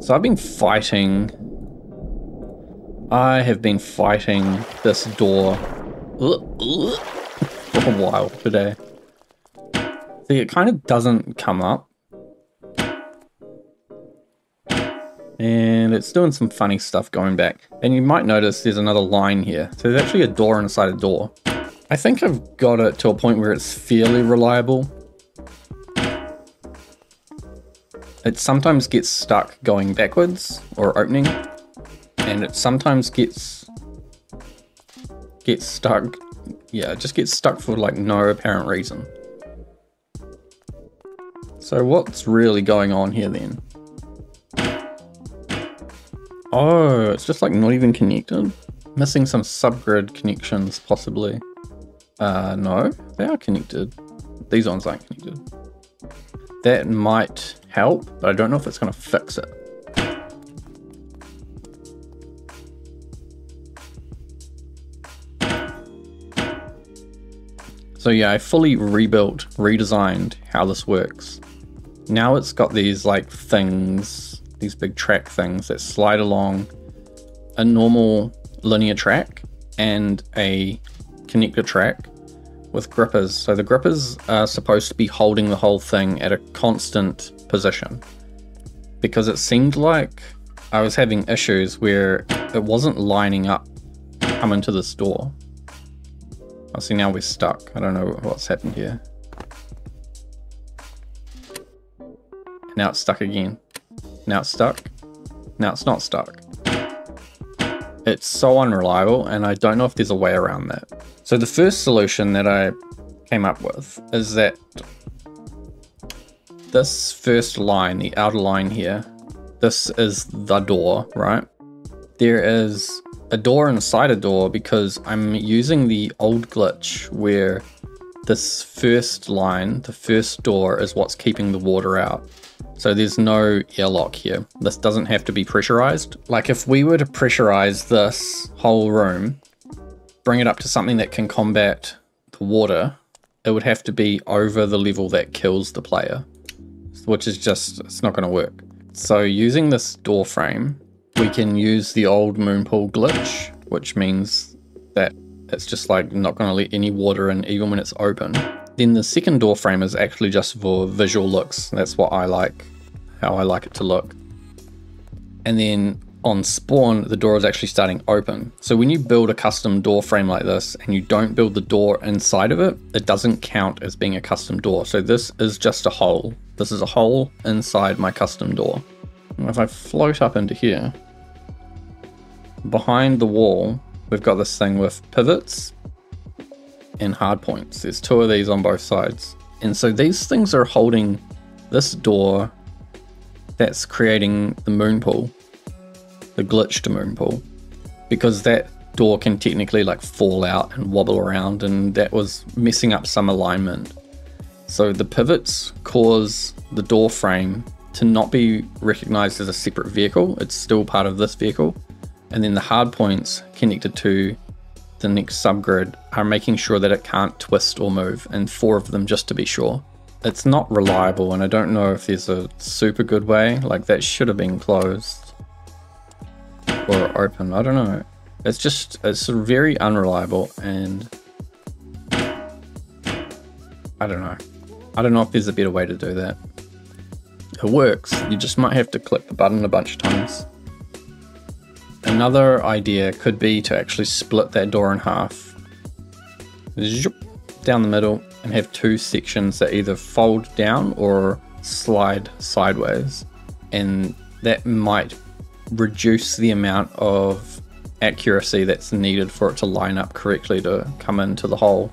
So I have been fighting this door for a while today. See, it kind of doesn't come up. And it's doing some funny stuff going back. And you might notice there's another line here. So there's actually a door inside a door. I think I've got it to a point where it's fairly reliable. It sometimes gets stuck going backwards or opening. And it sometimes gets stuck. Yeah, it just gets stuck for like no apparent reason. So what's really going on here then? Oh, it's just like not even connected. Missing some subgrid connections, possibly. No, they are connected. These ones aren't connected. That might help, but I don't know if it's going to fix it. So yeah, I fully rebuilt, redesigned how this works. Now it's got these like things, these big track things that slide along a normal linear track and a connector track with grippers. So the grippers are supposed to be holding the whole thing at a constant position, because it seemed like I was having issues where it wasn't lining up coming to this door. I see now we're stuck. I don't know what's happened here. Now it's stuck again. Now it's stuck. Now it's not stuck. It's so unreliable, and I don't know if there's a way around that. So the first solution that I came up with is that this first line, the outer line here, this is the door, right? There is a door inside a door because I'm using the old glitch where this first line, the first door, is what's keeping the water out. So there's no airlock here. This doesn't have to be pressurized. Like if we were to pressurize this whole room, bring it up to something that can combat the water, it would have to be over the level that kills the player, which is just, it's not going to work. So using this door frame, we can use the old moon pool glitch, which means that it's just like not going to let any water in even when it's open. Then the second door frame is actually just for visual looks. That's what I like, how I like it to look. And then on spawn, the door is actually starting open. So when you build a custom door frame like this and you don't build the door inside of it, it doesn't count as being a custom door. So this is just a hole. This is a hole inside my custom door. And if I float up into here, behind the wall, we've got this thing with pivots and hard points. There's two of these on both sides. And so these things are holding this door that's creating the moon pool, the glitched moon pool, because that door can technically like fall out and wobble around, and that was messing up some alignment. So the pivots cause the door frame to not be recognized as a separate vehicle. It's still part of this vehicle. And then the hard points connected to the next subgrid are making sure that it can't twist or move, and 4 of them just to be sure. It's not reliable, and I don't know if there's a super good way. Like that should have been closed or open. I don't know. It's very unreliable, and I don't know. I don't know if there's a better way to do that. It works. You just might have to click the button a bunch of times. Another idea could be to actually split that door in half, down the middle, and have 2 sections that either fold down or slide sideways. And that might reduce the amount of accuracy that's needed for it to line up correctly to come into the hole.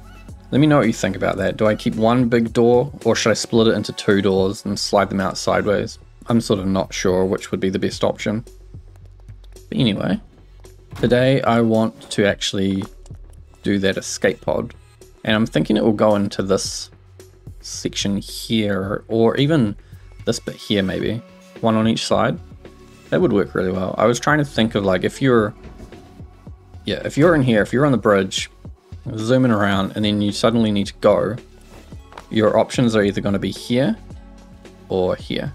Let me know what you think about that. Do I keep one big door, or should I split it into 2 doors and slide them out sideways? I'm sort of not sure which would be the best option. But anyway, today I want to actually do that escape pod, and I'm thinking it will go into this section here, or even this bit here, maybe 1 on each side. That would work really well. I was trying to think of like if you're in here, if you're on the bridge, zooming around, and then you suddenly need to go, your options are either going to be here or here.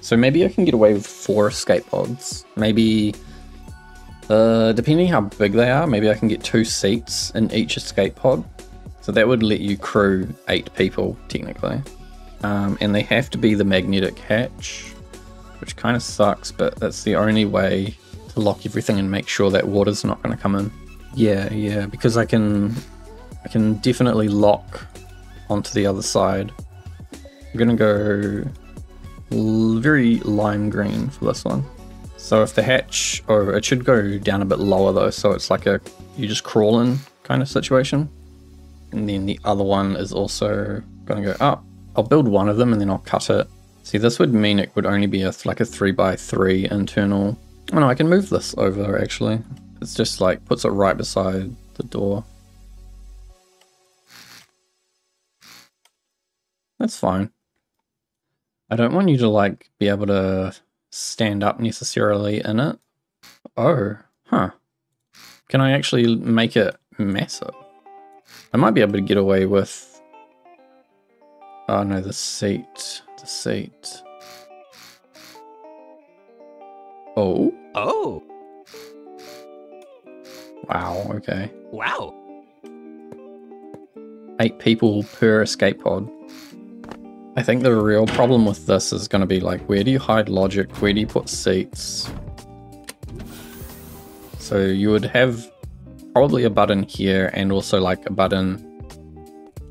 So maybe I can get away with 4 escape pods. Maybe, depending how big they are, maybe I can get 2 seats in each escape pod. So that would let you crew 8 people, technically. And they have to be the magnetic hatch, which kind of sucks, but that's the only way to lock everything and make sure that water's not going to come in. Yeah, because I can definitely lock onto the other side. I'm gonna go very lime green for this one. So if the hatch, or it should go down a bit lower though, so it's like you just crawl in kind of situation. And then the other one is also gonna go up. I'll build one of them and then I'll cut it. See, this would mean it would only be like a 3x3 internal. Oh no, I can move this over actually. It's just like puts it right beside the door. That's fine. I don't want you to like be able to stand up necessarily in it. Oh, huh. Can I actually make it massive? I might be able to get away with... Oh no, the seat. The seat. Oh. Oh. Wow, okay. Wow. 8 people per escape pod. I think the real problem with this is going to be like, where do you hide logic? Where do you put seats? So you would have probably a button here and also like a button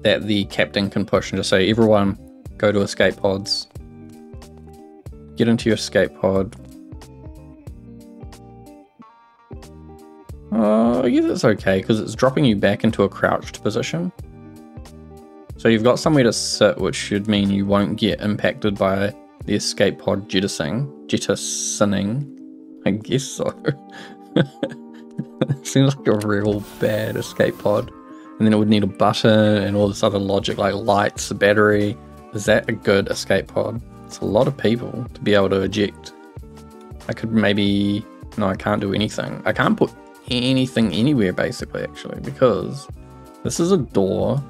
that the captain can push and just say, everyone go to escape pods. Get into your escape pod. Oh, yeah, that's okay because it's dropping you back into a crouched position. So you've got somewhere to sit, which should mean you won't get impacted by the escape pod jettisoning, I guess so. It seems like a real bad escape pod. And then it would need a button and all this other logic like lights, a battery. Is that a good escape pod? It's a lot of people to be able to eject. I could maybe... No, I can't do anything. I can't put anything anywhere basically actually because this is a door.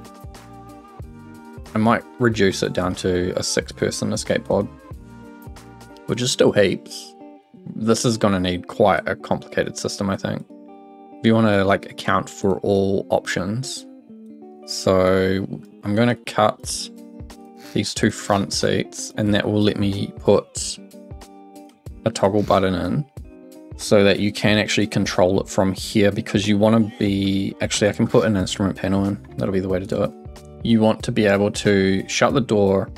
I might reduce it down to a 6-person escape pod, which is still heaps. This is going to need quite a complicated system, I think. If you want to like account for all options. So I'm going to cut these 2 front seats and that will let me put a toggle button in so that you can actually control it from here because you want to be... Actually, I can put an instrument panel in. That'll be the way to do it. You want to be able to shut the door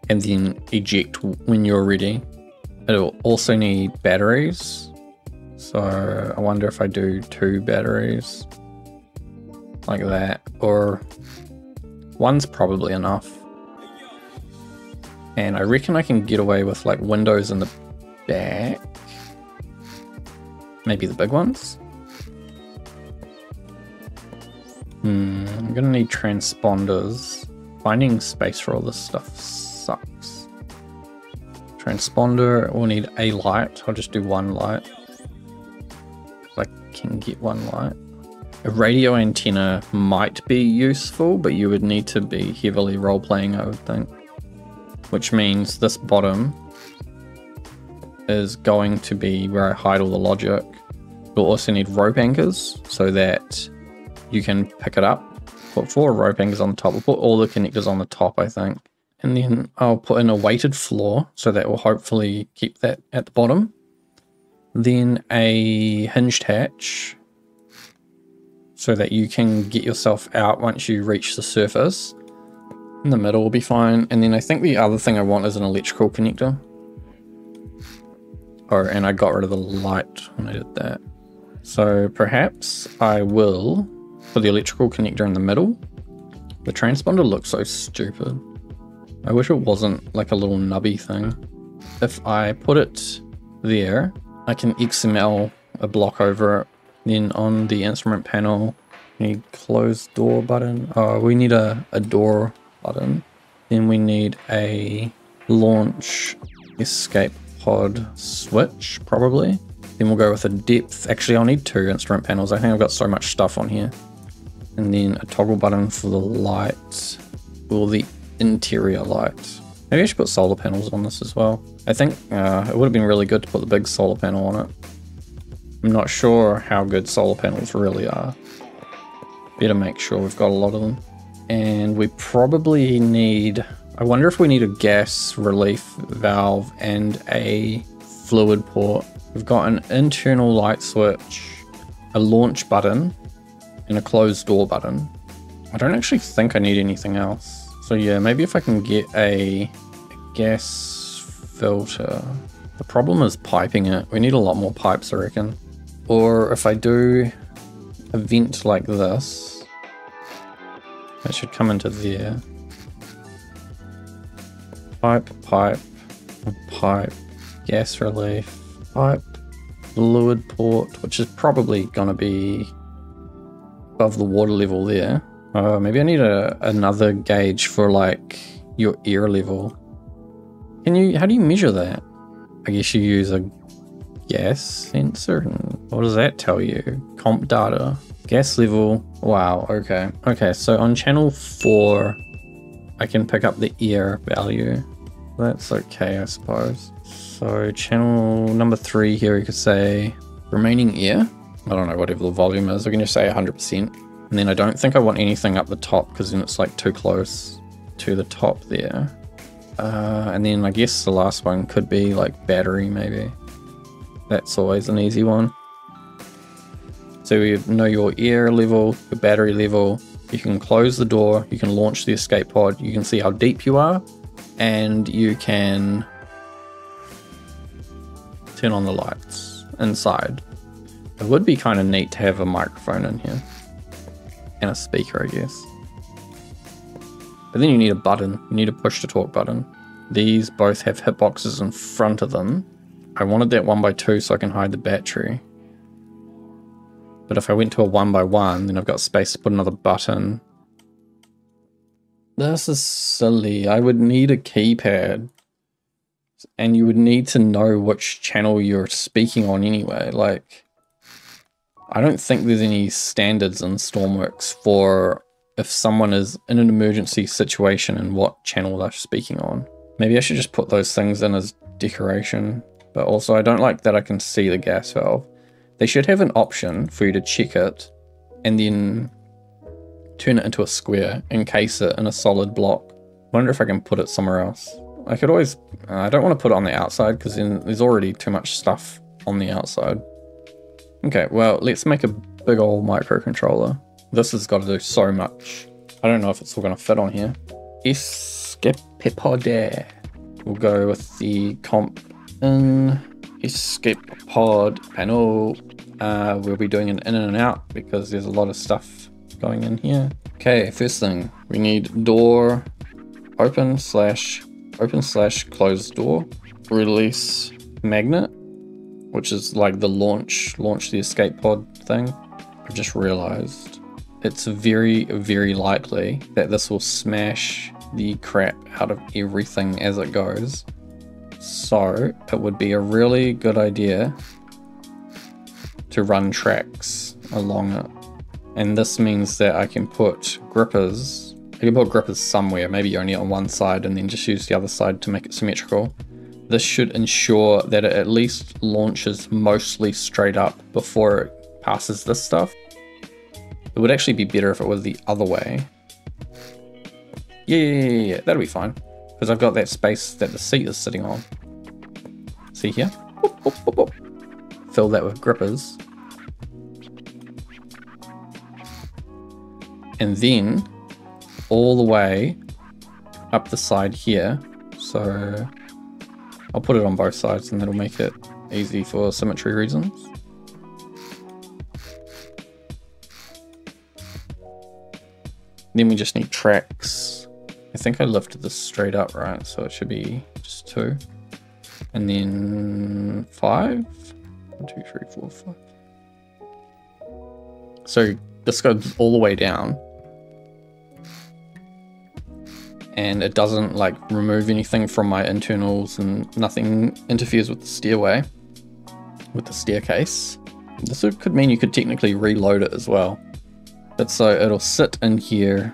and then eject when you're ready. It'll also need batteries. So I wonder if I do 2 batteries like that, or one's probably enough. And I reckon I can get away with like windows in the back. Maybe the big ones. I'm gonna need transponders. Finding space for all this stuff sucks. Transponder, we'll need a light. I'll just do 1 light. I can get 1 light. A radio antenna might be useful, but you would need to be heavily role-playing, I would think. Which means this bottom is going to be where I hide all the logic. We'll also need rope anchors so that you can pick it up. Put 4 rope anchors on the top. We'll put all the connectors on the top, I think. And then I'll put in a weighted floor, so that will hopefully keep that at the bottom. Then a hinged hatch, so that you can get yourself out once you reach the surface. In the middle will be fine. And then I think the other thing I want is an electrical connector. Oh, and I got rid of the light when I did that. So perhaps I will put the electrical connector in the middle. The transponder looks so stupid. I wish it wasn't like a little nubby thing. If I put it there, I can XML a block over it. Then on the instrument panel, we need close door button. Oh, we need a door button. Then we need a launch escape pod switch, probably. Then we'll go with a depth. Actually, I'll need 2 instrument panels. I think I've got so much stuff on here. And then a toggle button for the light, or the interior light. Maybe I should put solar panels on this as well. I think it would have been really good to put the big solar panel on it. I'm not sure how good solar panels really are. Better make sure we've got a lot of them. And we probably need... I wonder if we need a gas relief valve and a fluid port. We've got an internal light switch, a launch button, and a closed door button. I don't actually think I need anything else. So yeah, maybe if I can get a gas filter. The problem is piping it. We need a lot more pipes, I reckon. Or if I do a vent like this, that should come into there. Pipe, pipe, pipe, gas relief, pipe, fluid port, which is probably going to be above the water level there. Maybe I need another gauge for like your air level. How do you measure that? I guess you use a gas sensor. What does that tell you? Comp data, gas level. Wow, okay. Okay, so on channel 4, I can pick up the air value. That's okay, I suppose. So channel number 3 here, you could say remaining air. I don't know, whatever the volume is. I can just say 100%. And then I don't think I want anything up the top because then it's like too close to the top there. And then I guess the last one could be like battery maybe. That's always an easy one. So you know your air level, your battery level. You can close the door, you can launch the escape pod, you can see how deep you are, and you can turn on the lights inside. It would be kind of neat to have a microphone in here. And a speaker, I guess. But then you need a button. You need a push to talk button. These both have hitboxes in front of them. I wanted that 1x2 so I can hide the battery. But if I went to a 1x1, then I've got space to put another button. This is silly. I would need a keypad. And you would need to know which channel you're speaking on anyway. Like, I don't think there's any standards in Stormworks for if someone is in an emergency situation and what channel they're speaking on. Maybe I should just put those things in as decoration. But also I don't like that I can see the gas valve. They should have an option for you to check it and then turn it into a square, encase it in a solid block. I wonder if I can put it somewhere else. I could always, I don't want to put it on the outside because then there's already too much stuff on the outside. Okay, well, let's make a big old microcontroller. This has got to do so much. I don't know if it's all going to fit on here. Escape pod. We'll go with the comp in escape pod panel. We'll be doing an in and an out because there's a lot of stuff going in here. Okay, first thing, we need door open slash close door. Release magnet, which is like the launch the escape pod thing. I've just realized it's very, very likely that this will smash the crap out of everything as it goes. So it would be a really good idea to run tracks along it. And this means that I can put grippers. I can put grippers somewhere, maybe only on one side, and then just use the other side to make it symmetrical. This should ensure that it at least launches mostly straight up before it passes this stuff. It would actually be better if it was the other way. Yeah, that'll be fine. Because I've got that space that the seat is sitting on. See here? Boop, boop, boop, boop. Fill that with grippers. And then all the way up the side here. So I'll put it on both sides and that'll make it easy for symmetry reasons. Then we just need tracks. I think I lifted this straight up, right? So it should be just 2. And then 5. 1, 2, 3, 4, 5. So this goes all the way down. And it doesn't like remove anything from my internals and nothing interferes with the stairway, with the staircase. This could mean you could technically reload it as well. But so it'll sit in here,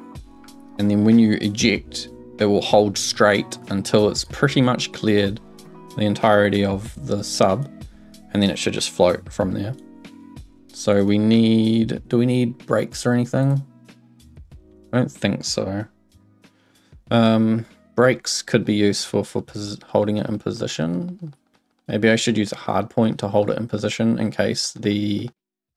and then when you eject, it will hold straight until it's pretty much cleared the entirety of the sub, and then it should just float from there. So we need, do we need brakes or anything? I don't think so. Brakes could be useful for holding it in position. Maybe I should use a hard point to hold it in position in case the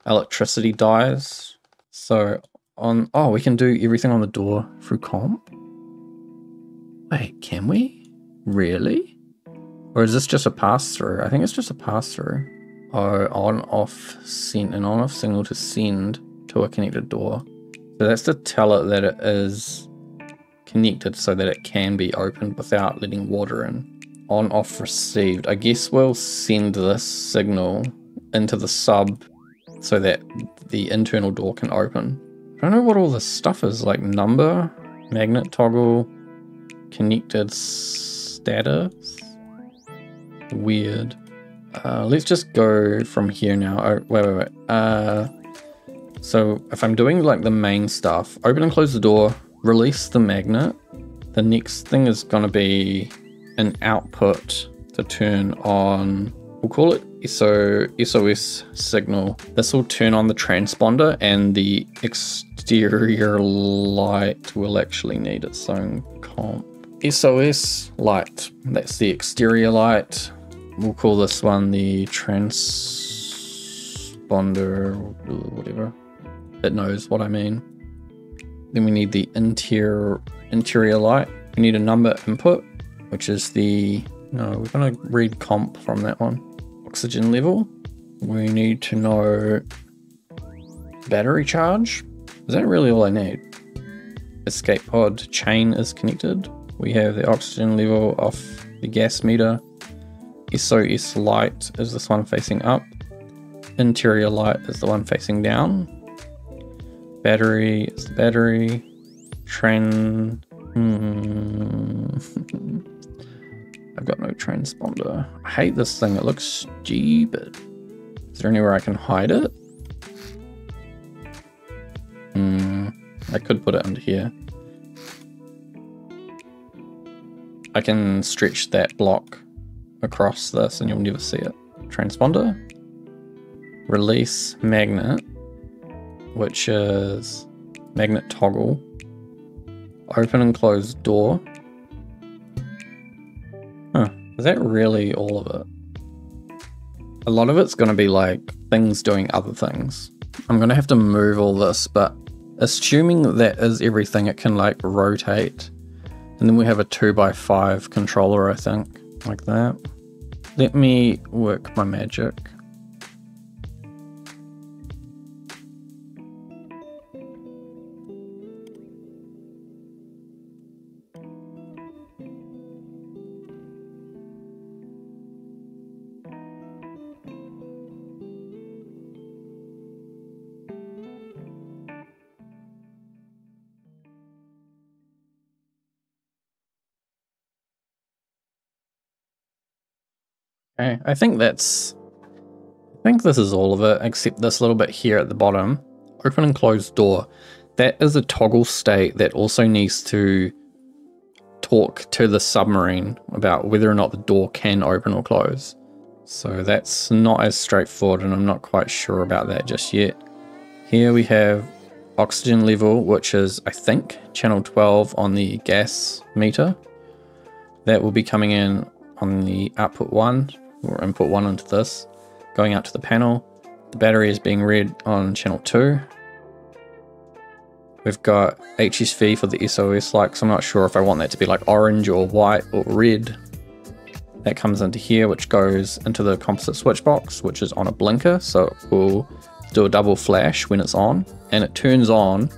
electricity dies. So on, oh, we can do everything on the door through comp? Wait, can we? Really? Or is this just a pass-through? I think it's just a pass-through. Oh, on-off send, an on-off signal to send to a connected door. So that's to tell it that it is connected so that it can be opened without letting water in. On-off received. I guess we'll send this signal into the sub so that the internal door can open. I don't know what all this stuff is, like number, magnet toggle, connected status. Weird. Let's just go from here now. Oh, wait. So if I'm doing like the main stuff, open and close the door, release the magnet. The next thing is going to be an output to turn on, we'll call it SOS signal. This will turn on the transponder, and the exterior light will actually need its own comp. SOS light, that's the exterior light. We'll call this one the transponder, whatever. It knows what I mean. Then we need the interior light. We need a number input, which is the, no, we're gonna read comp from that one. Oxygen level. We need to know battery charge. Is that really all I need? Escape pod chain is connected. We have the oxygen level off the gas meter. SOS light is this one facing up. Interior light is the one facing down. Battery is the battery. I've got no transponder. I hate this thing, it looks stupid. Is there anywhere I can hide it? I could put it under here. I can stretch that block across this and you'll never see it. Transponder. Release magnet, which is magnet toggle. Open and close door. Huh, is that really all of it? A lot of it's going to be like things doing other things. I'm going to have to move all this, but assuming that is everything, it can like rotate. And then we have a 2x5 controller, I think, like that. Let me work my magic. Okay, I think this is all of it, except this little bit here at the bottom. Open and close door. That is a toggle state that also needs to talk to the submarine about whether or not the door can open or close. So that's not as straightforward, and I'm not quite sure about that just yet. Here we have oxygen level, which is, I think, channel 12 on the gas meter. That will be coming in on the output 1, or input 1 into this, going out to the panel. The battery is being read on channel 2. We've got HSV for the SOS light, so I'm not sure if I want that to be like orange or white or red. That comes into here, which goes into the composite switch box, which is on a blinker, so it will do a double flash when it's on, and it turns on.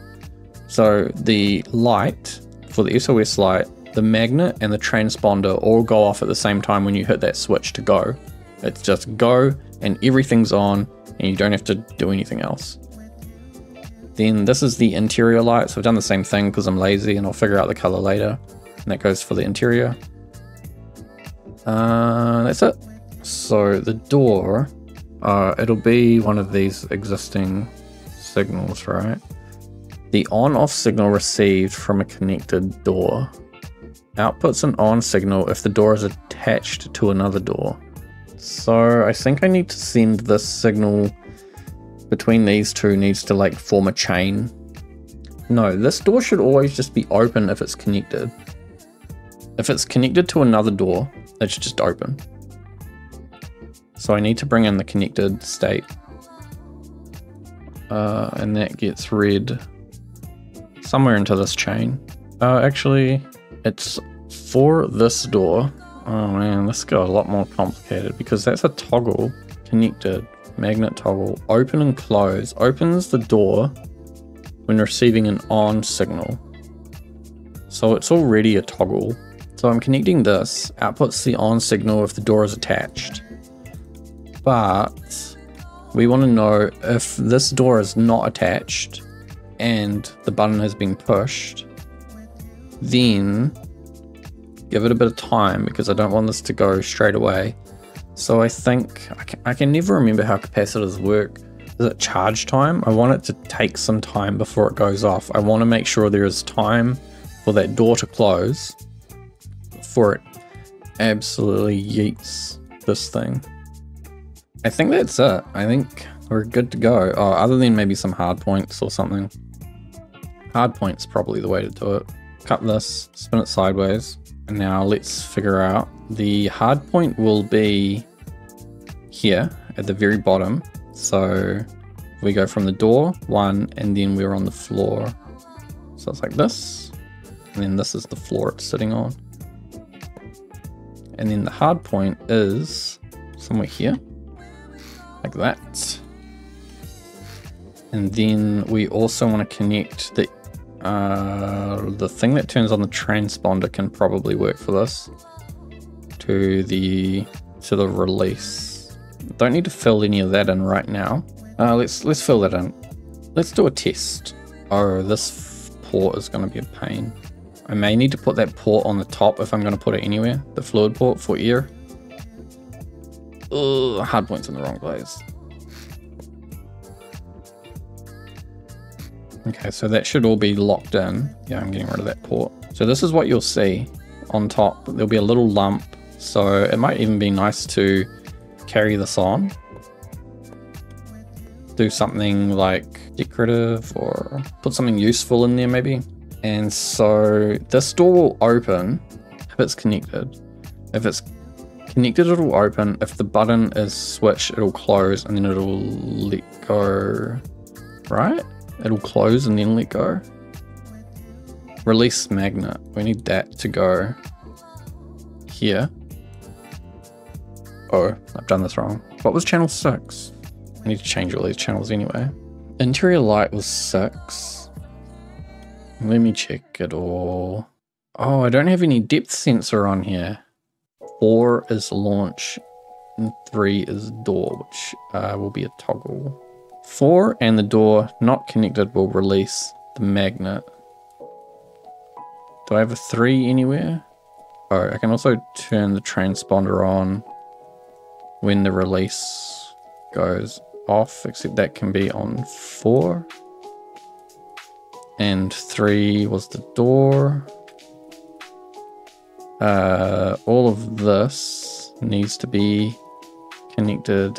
So the light for the SOS light, the magnet and the transponder all go off at the same time when you hit that switch to go. It's just go and everything's on and you don't have to do anything else. Then this is the interior light. So I've done the same thing because I'm lazy and I'll figure out the color later. And that goes for the interior. That's it. So the door, it'll be one of these existing signals, right? The on-off signal received from a connected door. outputs an on signal if the door is attached to another door. So I think I need to send this signal between these two, needs to like form a chain. No, this door should always just be open if it's connected. If it's connected to another door, it should just open. So I need to bring in the connected state. And that gets read somewhere into this chain. Actually, it's for this door. Oh man, this got a lot more complicated because that's a toggle connected. Magnet toggle, open and close, opens the door when receiving an on signal. So it's already a toggle. So I'm connecting this, outputs the on signal if the door is attached. But we want to know if this door is not attached and the button has been pushed, then give it a bit of time because I don't want this to go straight away. So I think, I can never remember how capacitors work. Is it charge time? I want it to take some time before it goes off. I want to make sure there is time for that door to close before it absolutely yeets this thing. I think that's it. I think we're good to go. Oh, other than maybe some hard points or something. Hard points probably the way to do it. Cut this, spin it sideways. And now let's figure out. The hard point will be here at the very bottom. So we go from the door, 1, and then we're on the floor. So it's like this. And then this is the floor it's sitting on. And then the hard point is somewhere here. Like that. And then we also want to connect the thing that turns on the transponder can probably work for this to the release. Don't need to fill any of that in right now. Let's fill that in. Let's do a test. Oh, this port is going to be a pain. I may need to put that port on the top if I'm going to put it anywhere. The fluid port for air. Ugh, hard point's in the wrong place. Okay, so that should all be locked in. Yeah, I'm getting rid of that port. So this is what you'll see on top. There'll be a little lump. So it might even be nice to carry this on. Do something like decorative or put something useful in there maybe. And so this door will open if it's connected. If it's connected, it'll open. If the button is switched, it'll close and then it'll let go, right? It'll close and then let go. Release magnet. We need that to go here. Oh, I've done this wrong. What was channel 6? I need to change all these channels anyway. Interior light was 6. Let me check it all. Oh, I don't have any depth sensor on here. 4 is launch and 3 is door, which will be a toggle. 4 and the door not connected will release the magnet. Do I have a 3 anywhere? Oh, I can also turn the transponder on when the release goes off, except that can be on 4. And 3 was the door. All of this needs to be connected.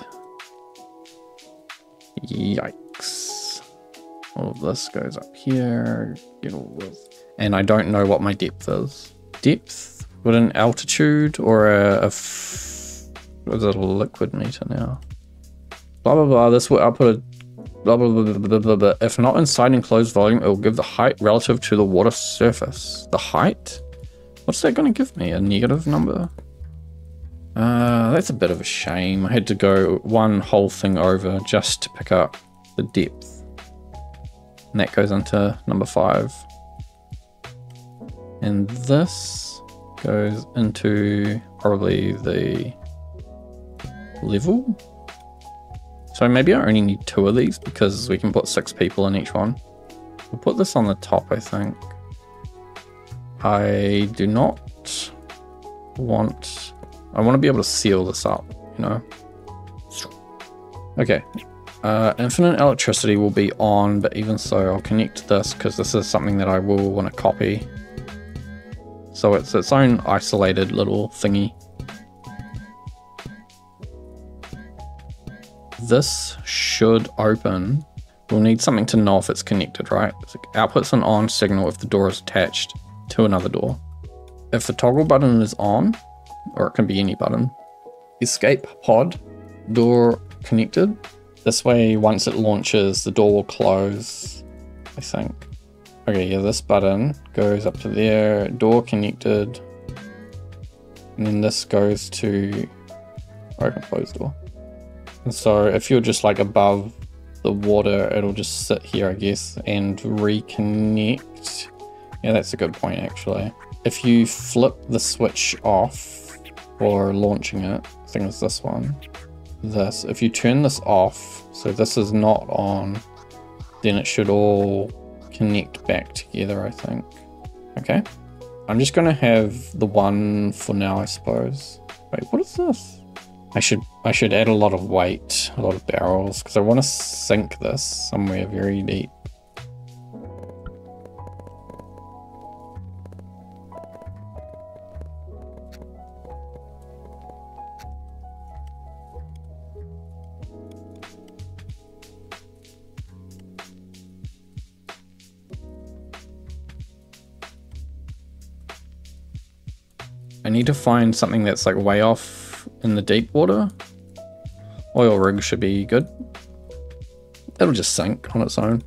Yikes. All of this goes up here. Get all this. And I don't know what my depth is. Depth? Would an altitude or what is it, a liquid meter now? Blah blah blah. This will output a blah blah blah blah blah blah. If not inside enclosed volume, it will give the height relative to the water surface. The height? What's that going to give me? A negative number? That's a bit of a shame. I had to go one whole thing over just to pick up the depth. And that goes into number 5. And this goes into probably the level. So maybe I only need 2 of these because we can put 6 people in each one. We'll put this on the top, I think. I do not want... I want to be able to seal this up, you know? Okay. Infinite electricity will be on, but even so, I'll connect this because this is something that I will want to copy. So it's its own isolated little thingy. This should open. We'll need something to know if it's connected, right? So it outputs an on signal if the door is attached to another door. If the toggle button is on, or it can be any button, escape pod, door connected. This way, once it launches, the door will close, I think. Okay, yeah, this button goes up to there, door connected, and then this goes to open close door. And so if you're just like above the water, it'll just sit here, I guess, and reconnect. Yeah, that's a good point, actually. If you flip the switch off for launching it, I think it's this one, this, if you turn this off, so this is not on, then it should all connect back together, I think. Okay, I'm just gonna have the one for now, I suppose. Wait, what is this? I should add a lot of weight, a lot of barrels, because I want to sink this somewhere very deep. I need to find something that's like way off in the deep water. Oil rig should be good. It'll just sink on its own.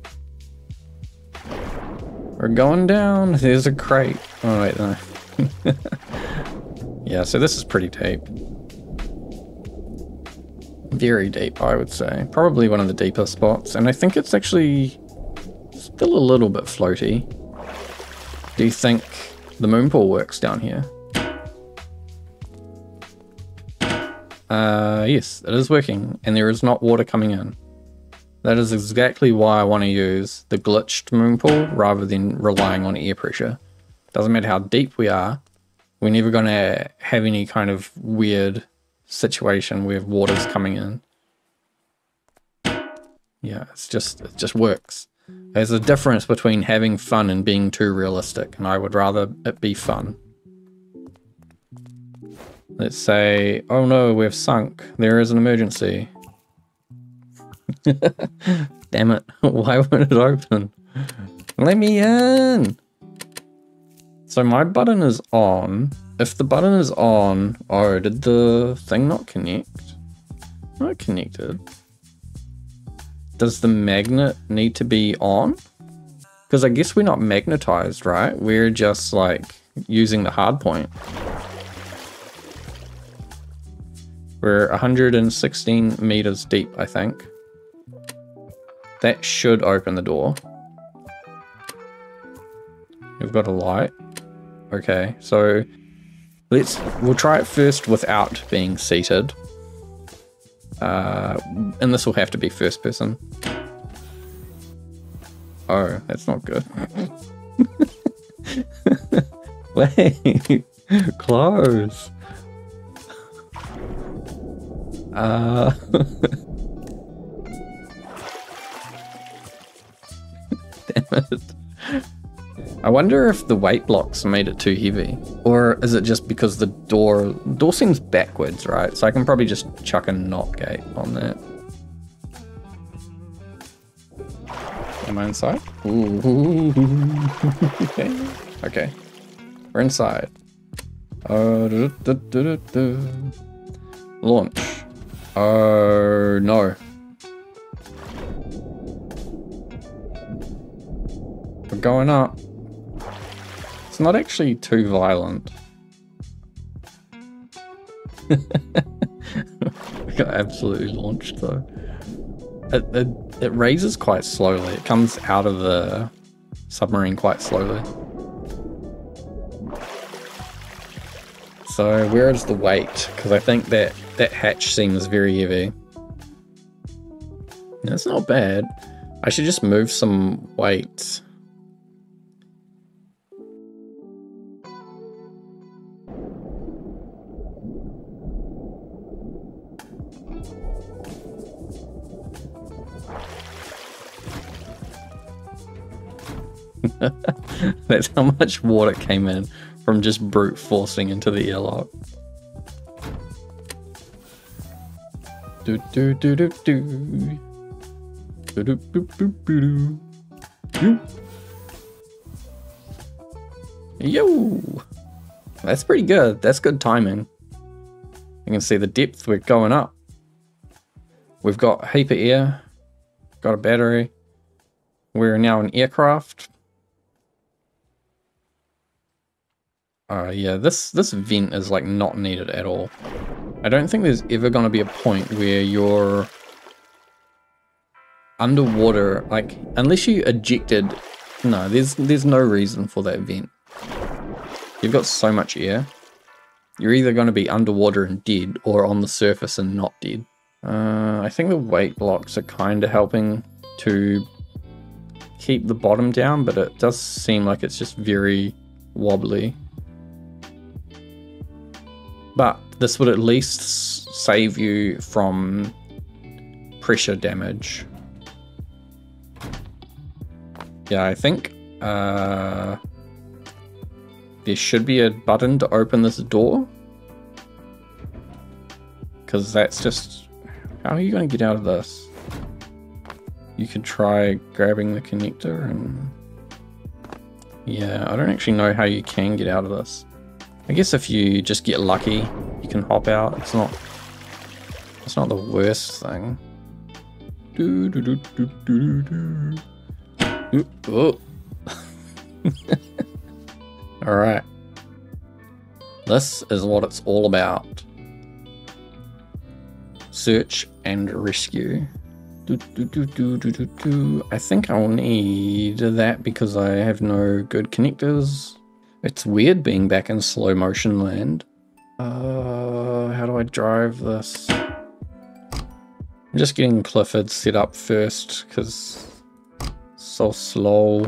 We're going down. There's a crate. Oh wait, no. Yeah, so this is pretty deep. Very deep, I would say. Probably one of the deeper spots. And I think it's actually still a little bit floaty. Do you think the moon pool works down here? Yes, it is working, and there is not water coming in. That is exactly why I want to use the glitched moon pool rather than relying on air pressure. Doesn't matter how deep we are, we're never going to have any kind of weird situation where water's coming in. Yeah, it just works. There's a difference between having fun and being too realistic, and I would rather it be fun. Let's say, oh no, we've sunk. There is an emergency. Damn it. Why won't it open? Let me in. So my button is on. If the button is on, oh, did the thing not connect? Not connected. Does the magnet need to be on? Because I guess we're not magnetized, right? We're just like using the hard point. We're 116 meters deep, I think. That should open the door. We've got a light. Okay, so we'll try it first without being seated. And this will have to be first person. Oh, that's not good. Wait, close. Damn it. I wonder if the weight blocks made it too heavy, or is it just because the door seems backwards, right? So I can probably just chuck a knock gate on that. Am I inside? Ooh. Okay, we're inside. Launch. Oh no. We're going up. It's not actually too violent. We got absolutely launched though. It raises quite slowly. It comes out of the submarine quite slowly. So where is the weight? Because I think that hatch seems very heavy. That's not bad. I should just move some weight. That's how much water came in from just brute forcing into the airlock. Do do do do do. Do do do do do do. Yo! That's pretty good. That's good timing. You can see the depth we're going up. We've got a heap of air. Got a battery. We're now an aircraft. Yeah, this vent is like not needed at all. I don't think there's ever going to be a point where you're underwater, like, unless you ejected. No, there's no reason for that vent. You've got so much air. You're either going to be underwater and dead, or on the surface and not dead. I think the weight blocks are kind of helping to keep the bottom down, but it does seem like it's just very wobbly. But this would at least save you from pressure damage. Yeah, I think there should be a button to open this door. Because that's just... How are you going to get out of this? You could try grabbing the connector and... Yeah, I don't actually know how you can get out of this. I guess if you just get lucky, you can hop out. It's not the worst thing. Oh. Alright. This is what it's all about. Search and rescue. I think I'll need that because I have no good connectors. It's weird being back in slow motion land. How do I drive this? I'm just getting Clifford set up first because it's so slow.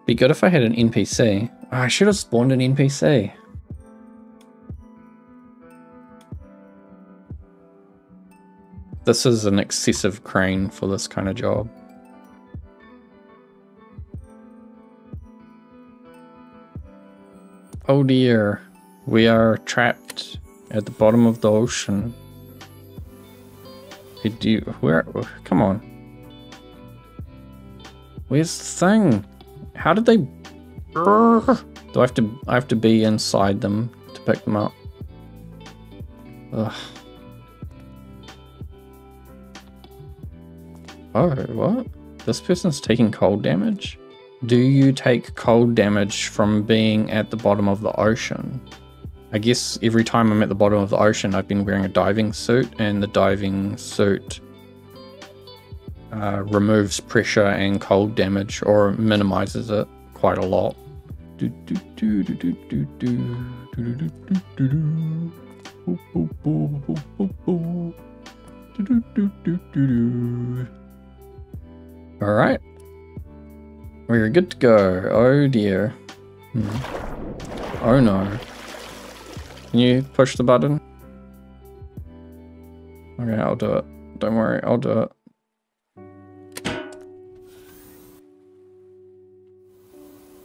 Be good if I had an NPC. Oh, I should have spawned an NPC. This is an excessive crane for this kind of job. Oh dear, we are trapped at the bottom of the ocean. Where? Come on. Where's the thing? How did they? Do I have to be inside them to pick them up? Ugh. Oh, what? This person's taking cold damage? Do you take cold damage from being at the bottom of the ocean? I guess every time I'm at the bottom of the ocean, I've been wearing a diving suit, and the diving suit removes pressure and cold damage, or minimizes it quite a lot. Alright. We're good to go. Oh dear. Oh no. Can you push the button? Okay, I'll do it. Don't worry, I'll do it.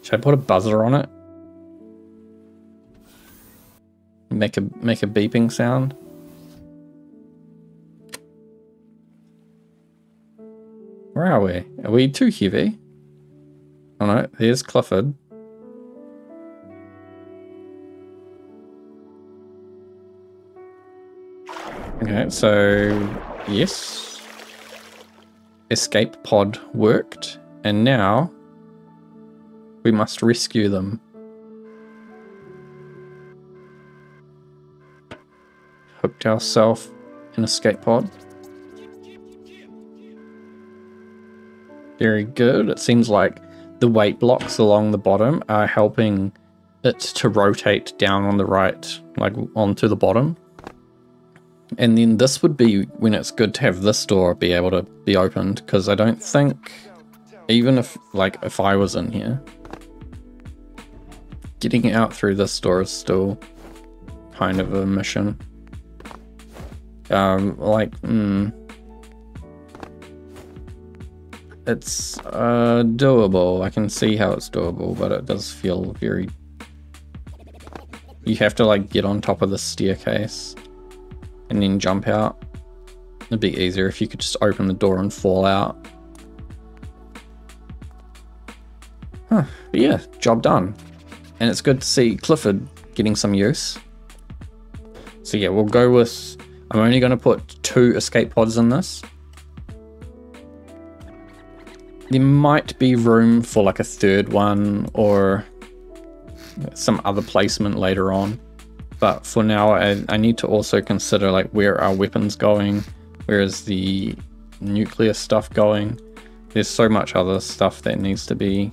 Should I put a buzzer on it? Make a beeping sound? Where are we? Are we too heavy? Oh no, there's Clifford. Okay, so yes. Escape pod worked, and now we must rescue them. Hooked ourselves in escape pod. Very good. It seems like the weight blocks along the bottom are helping it to rotate down on the right, like onto the bottom. And then this would be when it's good to have this door be able to be opened, because I don't think, even if I was in here, getting out through this door is still kind of a mission. it's doable. I can see how it's doable, but it does feel very... You have to like get on top of the staircase and then jump out. It'd be easier if you could just open the door and fall out. Huh, but yeah, job done. And it's good to see Clifford getting some use. So yeah, we'll go with... I'm only going to put 2 escape pods in this. There might be room for like a 3rd one or some other placement later on. But for now, I need to also consider like where are weapons going? Where is the nuclear stuff going? There's so much other stuff that needs to be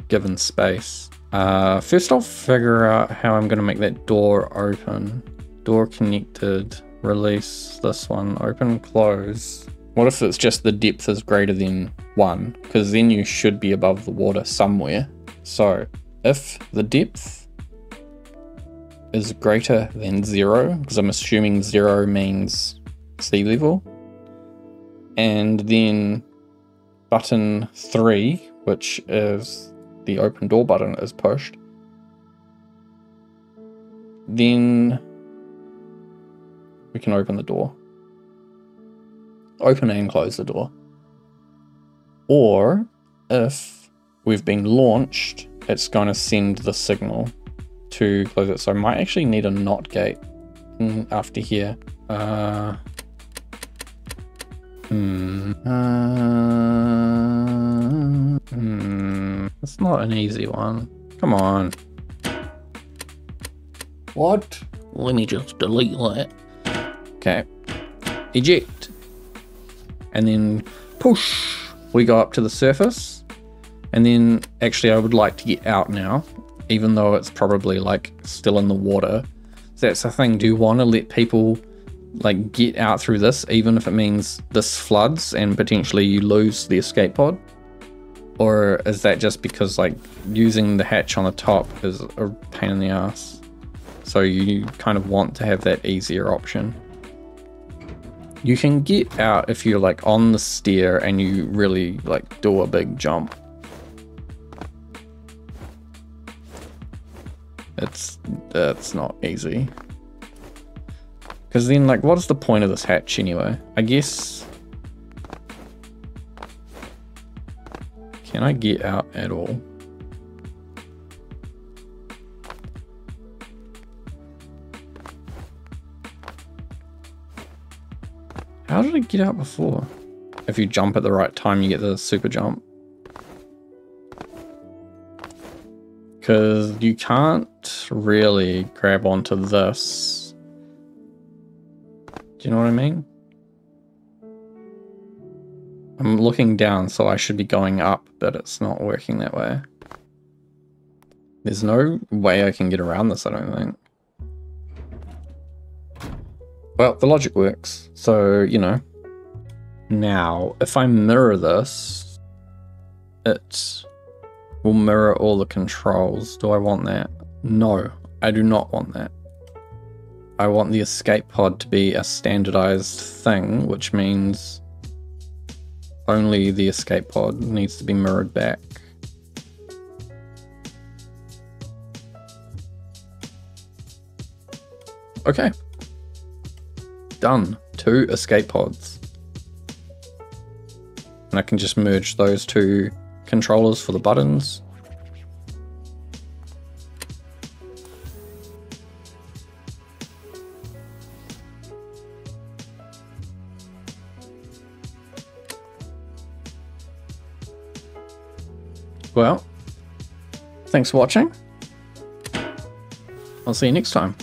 given space. First I'll figure out how I'm going to make that door open. Door connected. Release this one. Open, close. What if it's just the depth is greater than 1? Because then you should be above the water somewhere. So if the depth is greater than 0, because I'm assuming 0 means sea level, and then button 3, which is the open door button, is pushed, then we can open the door. Open and close the door. Or if we've been launched, it's going to send the signal to close it. So I might actually need a NOT gate after here. It's not an easy one. Come on. What? Let me just delete that. Okay. Eject. And then push. We go up to the surface. And then actually I would like to get out now, even though it's probably like still in the water. So that's the thing. Do you want to let people like get out through this, even if it means this floods and potentially you lose the escape pod? Or is that just because like using the hatch on the top is a pain in the ass? So you kind of want to have that easier option. You can get out if you're like on the stair and you really like do a big jump. That's not easy. Because then like what's the point of this hatch anyway? I guess... Can I get out at all? How did I get out before? If you jump at the right time, you get the super jump. Because you can't really grab onto this. Do you know what I mean? I'm looking down, so I should be going up, but it's not working that way. There's no way I can get around this, I don't think. Well, the logic works, so, you know. Now, if I mirror this, it will mirror all the controls. Do I want that? No, I do not want that. I want the escape pod to be a standardized thing, which means only the escape pod needs to be mirrored back. Okay. Done. 2 escape pods. And I can just merge those 2 controllers for the buttons. Well, thanks for watching. I'll see you next time.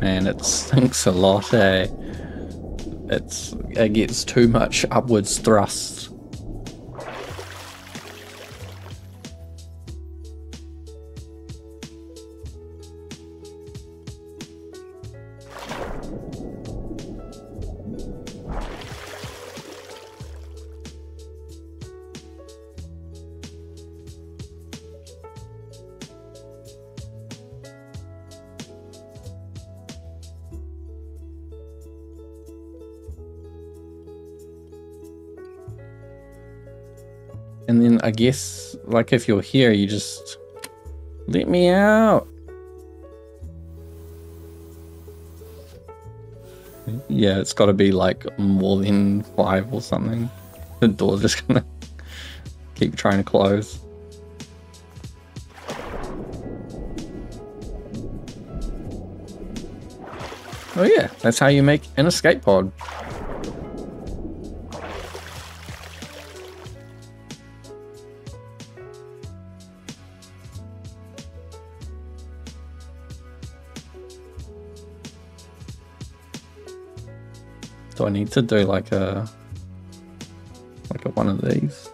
Man, it stinks a lot, eh? it gets too much upwards thrust. And then I guess, like, if you're here, you just let me out. Yeah, it's got to be like more than 5 or something. The door's just gonna keep trying to close. Oh yeah, that's how you make an escape pod. Do I need to do like a one of these?